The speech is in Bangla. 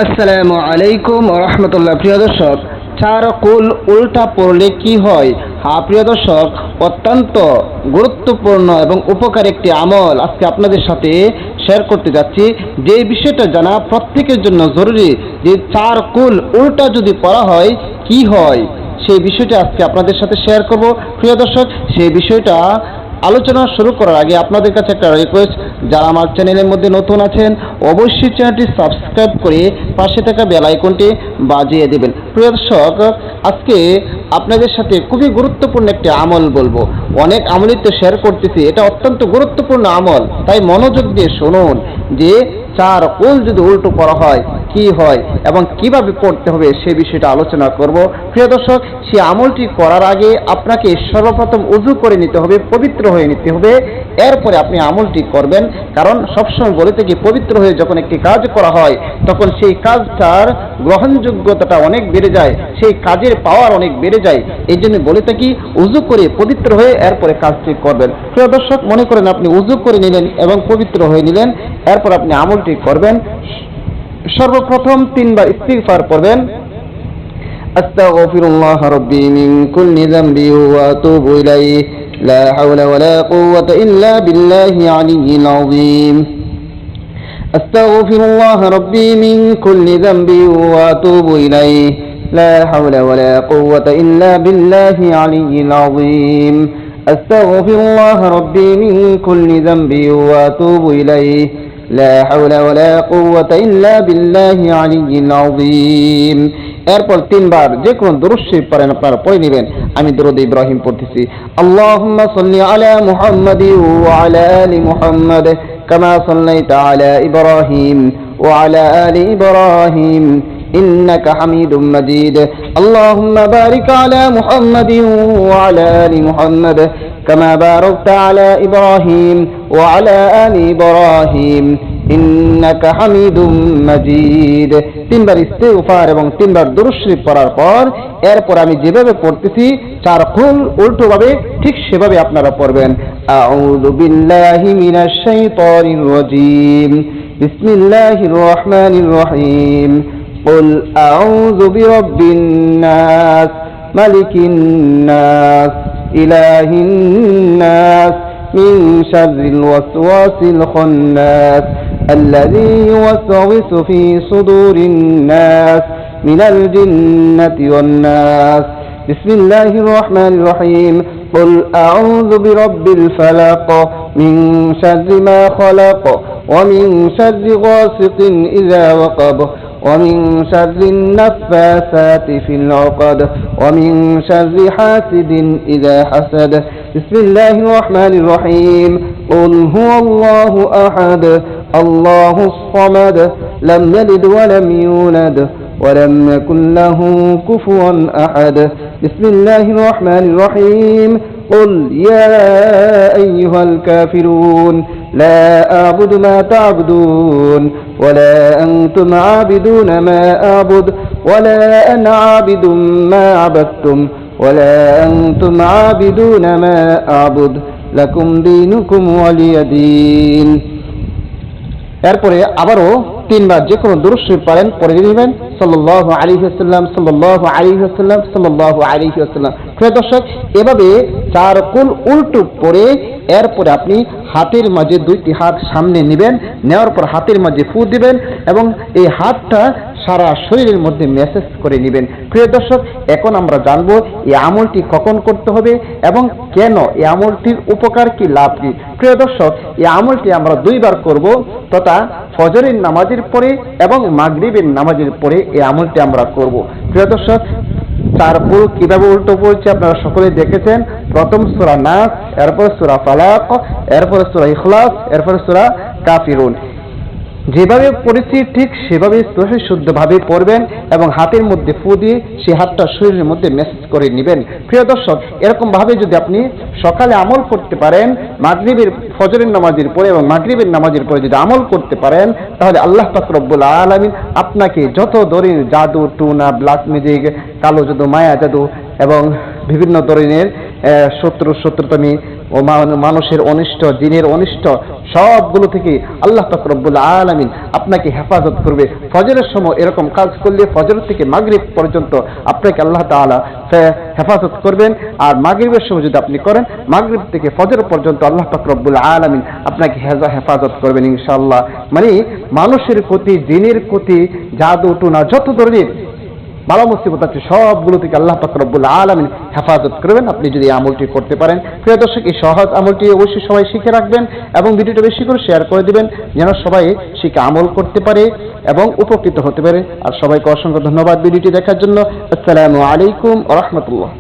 আসসালামু আলাইকুম রহমতুল্লাহ। প্রিয় দর্শক, চার কুল উল্টা পড়লে কি হয়? প্রিয় দর্শক, অত্যন্ত গুরুত্বপূর্ণ এবং উপকারী একটি আমল আজকে আপনাদের সাথে শেয়ার করতে যাচ্ছি। যে বিষয়টা জানা প্রত্যেকের জন্য জরুরি, যে চার কুল উল্টা যদি পড়া হয় কি হয়, সেই বিষয়টা আজকে আপনাদের সাথে শেয়ার করব। প্রিয় দর্শক, সেই বিষয়টা আলোচনা শুরু করার আগে আপনাদের কাছে একটা রিকোয়েস্ট, যারা আমার চ্যানেলের মধ্যে নতুন আছেন অবশ্যই চ্যানেলটি সাবস্ক্রাইব করে পাশে থাকা বেল আইকনটি বাজিয়ে দেবেন। প্রিয় দর্শক, আজকে আপনাদের সাথে খুবই গুরুত্বপূর্ণ একটি আমল বলবো। অনেক আমলই তো শেয়ার করতেছি, এটা অত্যন্ত গুরুত্বপূর্ণ আমল, তাই মনোযোগ দিয়ে শুনুন যে চার কুল যদি উল্টো পড়া হয় কি হয় এবং কিভাবে পড়তে হবে সে বিষয়টা আলোচনা করব। প্রিয় দর্শক, সেই আমলটি করার আগে আপনাকে সর্বপ্রথম উযু করে নিতে হবে, পবিত্র হয়ে নিতে হবে, এরপরে আপনি আমলটি করবেন। কারণ সবসময় বলে থাকি, পবিত্র হয়ে যখন একটি কাজ করা হয় তখন সেই কাজটার গ্রহণযোগ্যতাটা অনেক বেড়ে যায়, সেই কাজের পাওয়ার অনেক বেড়ে যায়। এই জন্য বলে থাকি উযু করে পবিত্র হয়ে এরপরে কাজটি করবেন। প্রিয় দর্শক, মনে করেন আপনি উযু করে নিলেন এবং পবিত্র হয়ে নিলেন, এরপর আপনি আমলটি করবেন। সর্বপ্রথম তিনবার ইস্তিগফার করবেন। আস্তাগফিরুল্লাহ রাব্বি মিন কুল্লি যামবি ওয়া আতুবু ইলাইহি লা হাওলা ওয়ালা কুওয়াতা ইল্লা বিল্লাহি আলিয়্যিল আযীম। আস্তাগফিরুল্লাহ রাব্বি মিন কুল্লি যামবি ওয়া আতুবু ইলাইহি লা হাওলা ওয়ালা কুওয়াতা ইল্লা বিল্লাহি আলিয়্যিল আযীম। আস্তাগফিরুল্লাহ রাব্বি মিন কুল্লি যামবি ওয়া আতুবু ইলাইহি লা হাওলা ওয়ালা কুওয়াতা ইল্লা বিল্লাহি আলিয়্যিল আযীম। এরপর তিনবার যে কোনো দুরূদ শরীফ পড়েন, আপনারা পড়ে নেবেন। আমি দুরূদ ইব্রাহিম পড়তেছি। আল্লাহুম্মা সাল্লি আলা মুহাম্মাদি ওয়া আলা আলি মুহাম্মাদ কামা সাল্লাইতা আলা ইব্রাহিম ওয়া আলা আলি ইব্রাহিম إنك حميد مجيد اللهم بارك على محمد وعلى آل محمد كما باركت على إبراهيم وعلى آل إبراهيم إنك حميد مجيد। তিনবার ইস্তিগফার এবং তিনবার দুরূদ শরীফ পড়ার পর এরপর আমি যেভাবে পড়তেছি চার কুল উল্টো ভাবে ঠিক সেভাবে আপনারা পড়বেন। আউযু বিল্লাহি মিনাশ শাইতানির রাজীম বিসমিল্লাহির রহমানির রহিম। قل أعوذ برب الناس ملك الناس إله الناس من شر الوسواس الخناس الذي يوسوس في صدور الناس من الجنة والناس بسم الله الرحمن الرحيم قل أعوذ برب الفلق من شر ما خلق ومن شر غاسق إذا وقب ومن شر النفاثات في العقد ومن شر حاسد إذا حسد بسم الله الرحمن الرحيم قل هو الله أحد الله الصمد لم يلد ولم يولد ولم يكن له كفوا أحد بسم الله الرحمن الرحيم قل يا أيها الكافرون لا أعبد ما تعبدون ولا أنتم عابدون ما أعبد ولا أنا عابد ما عبدتم ولا أنتم عابدون ما أعبد لكم دينكم ولي دين। এরপরে আবারও তিনবার যে কোনো দুরূদ শরীফ পড়েন, পড়ে দিবেন সাল্লাল্লাহু আলাইহি ওয়াসাল্লাম সাল্লাল্লাহু আলাইহি ওয়াসাল্লাম সাল্লাল্লাহু আলাইহি ওয়াসাল্লাম। প্রিয় দর্শক, এভাবে চার কুল উল্টো পড়ে এরপরে আপনি হাতের মাঝে দুইটি হাত সামনে নেবেন, নেওয়ার পর হাতের মাঝে ফু দিবেন এবং এই হাতটা সারা শরীরের মধ্যে মেসেজ করে নেবেন। প্রিয় দর্শক, এখন আমরা জানবো এই আমলটি কখন করতে হবে এবং কেন, এই আমলটির উপকার কি, লাভ কি। প্রিয় দর্শক, এই আমলটি আমরা দুইবার করব, তথা ফজরের নামাজের পরে এবং মাগরিবের নামাজের পরে এই আমলটি আমরা করব। প্রিয় দর্শক, চার কুল কিভাবে উল্টো পড়ছে আপনারা সকলে দেখেছেন। প্রথম সূরা নাস, এরপর সূরা ফালাক, এরপর সূরা ইখলাস, এরপর সূরা কাফিরুন। যেভাবে পড়েছি ঠিক সেভাবে সহি শুদ্ধভাবে পড়বেন এবং হাতের মধ্যে ফু দিয়ে সেই হাতটা শরীরের মধ্যে মেসেজ করে নেবেন। প্রিয় দর্শক, এরকম ভাবে যদি আপনি সকালে আমল করতে পারেন, মাগরিবের ফজরের নামাজের পরে এবং মাগরিবের নামাজের পরে যদি আমল করতে পারেন, তাহলে আল্লাহ পাক রব্বুল আলামিন আপনাকে যত ধরনের জাদু টুনা ব্ল্যাক ম্যাজিক, কালো জাদু, মায়া জাদু এবং বিভিন্ন ধরনের শত্রুতামি ও মানুষের অনিষ্ট, জিনের অনিষ্ট সবগুলো থেকে আল্লাহ পাক রব্বুল আলামিন আপনাকে হেফাজত করবে। ফজরের সময় এরকম কাজ করলে ফজর থেকে মাগরিব পর্যন্ত আপনাকে আল্লাহ তাআলা হেফাজত করবেন। আর মাগরিবের সময় যদি আপনি করেন, মাগরিব থেকে ফজর পর্যন্ত আল্লাহ পাক রব্বুল আলামিন আপনাকে হেফাজত করবেন ইনশাআল্লাহ। মানে মানুষের ক্ষতি, জিনের ক্ষতি, জাদু টুনা যত ধরনের বালা মুসিবত আছে সবগুলো থেকে আল্লাহ পাক রব্বুল আলামিন হেফাজত করবেন আপনি যদি এই আমলটি করতে পারেন। প্রিয় দর্শক, এই সহজ আমলটি অবশ্যই সবাই শিখে রাখবেন এবং ভিডিওটা বেশি করে শেয়ার করে দিবেন যেন সবাই শিখে আমল করতে পারে এবং উপকৃত হতে পারে। আর সবাইকে অসংখ্য ধন্যবাদ ভিডিওটি দেখার জন্য। আসসালামু আলাইকুম ওয়া রাহমাতুল্লাহ।